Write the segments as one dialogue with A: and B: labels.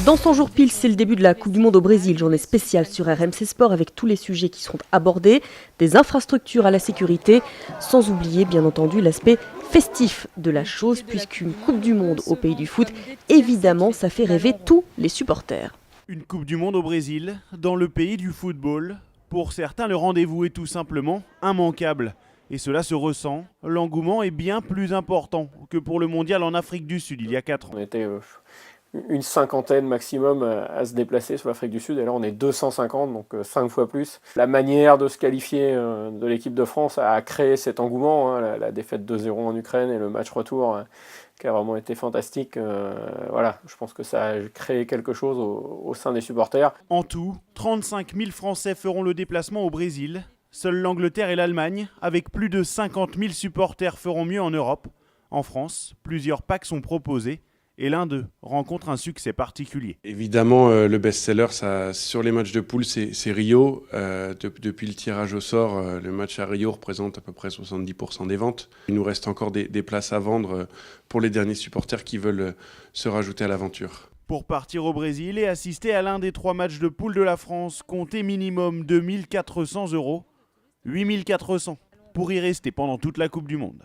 A: Dans 100 jours pile, c'est le début de la Coupe du Monde au Brésil, journée spéciale sur RMC Sport avec tous les sujets qui seront abordés, des infrastructures à la sécurité, sans oublier bien entendu l'aspect festif de la chose, puisqu'une Coupe du Monde au pays du foot, évidemment, ça fait rêver tous les supporters.
B: Une Coupe du Monde au Brésil, dans le pays du football. Pour certains, le rendez-vous est tout simplement immanquable. Et cela se ressent, l'engouement est bien plus important que pour le mondial en Afrique du Sud il y a 4 ans.
C: On était une cinquantaine maximum à se déplacer sur l'Afrique du Sud, et là on est 250, donc 5 fois plus. La manière de se qualifier de l'équipe de France a créé cet engouement, la défaite 2-0 en Ukraine et le match retour qui a vraiment été fantastique. Voilà, je pense que ça a créé quelque chose au sein des supporters.
B: En tout, 35 000 Français feront le déplacement au Brésil. Seuls l'Angleterre et l'Allemagne, avec plus de 50 000 supporters, feront mieux en Europe. En France, plusieurs packs sont proposés et l'un d'eux rencontre un succès particulier.
D: Évidemment, le best-seller sur les matchs de poule, c'est Rio. Depuis le tirage au sort, le match à Rio représente à peu près 70% des ventes. Il nous reste encore des places à vendre pour les derniers supporters qui veulent se rajouter à l'aventure.
B: Pour partir au Brésil et assister à l'un des 3 matchs de poule de la France, comptez minimum 2 400 €. 8 400 pour y rester pendant toute la Coupe du Monde.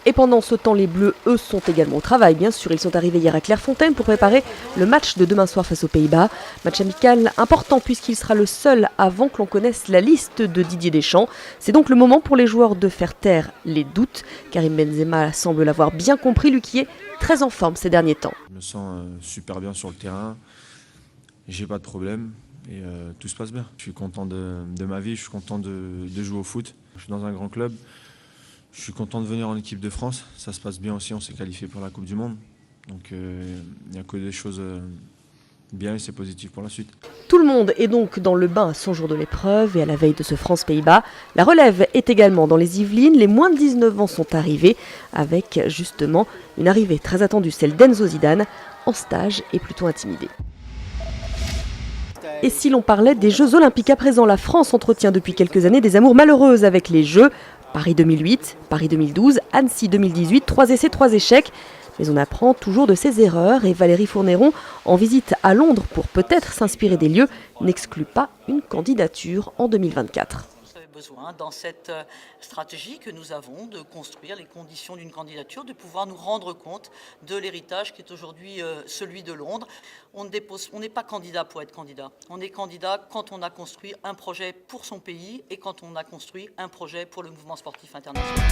A: Et pendant ce temps, les Bleus, eux, sont également au travail. Bien sûr, ils sont arrivés hier à Clairefontaine pour préparer le match de demain soir face aux Pays-Bas. Match amical important puisqu'il sera le seul avant que l'on connaisse la liste de Didier Deschamps. C'est donc le moment pour les joueurs de faire taire les doutes. Karim Benzema semble l'avoir bien compris, lui qui est très en forme ces derniers temps.
E: Je me sens super bien sur le terrain, j'ai pas de problème. Et tout se passe bien. Je suis content de ma vie, je suis content de jouer au foot. Je suis dans un grand club, je suis content de venir en équipe de France. Ça se passe bien aussi, on s'est qualifié pour la Coupe du Monde. Donc il n'y a que des choses bien et c'est positif pour la suite.
A: Tout le monde est donc dans le bain à 100 jours de l'épreuve et à la veille de ce France-Pays-Bas. La relève est également dans les Yvelines. Les moins de 19 ans sont arrivés avec justement une arrivée très attendue, celle d'Enzo Zidane, en stage et plutôt intimidé. Et si l'on parlait des Jeux Olympiques à présent, la France entretient depuis quelques années des amours malheureuses avec les Jeux. Paris 2008, Paris 2012, Annecy 2018, 3 essais, 3 échecs. Mais on apprend toujours de ses erreurs et Valérie Fournéron, en visite à Londres pour peut-être s'inspirer des lieux, n'exclut pas une candidature en 2024.
F: Besoin dans cette stratégie que nous avons de construire les conditions d'une candidature, de pouvoir nous rendre compte de l'héritage qui est aujourd'hui celui de Londres. On n'est pas candidat pour être candidat. On est candidat quand on a construit un projet pour son pays et quand on a construit un projet pour le mouvement sportif international.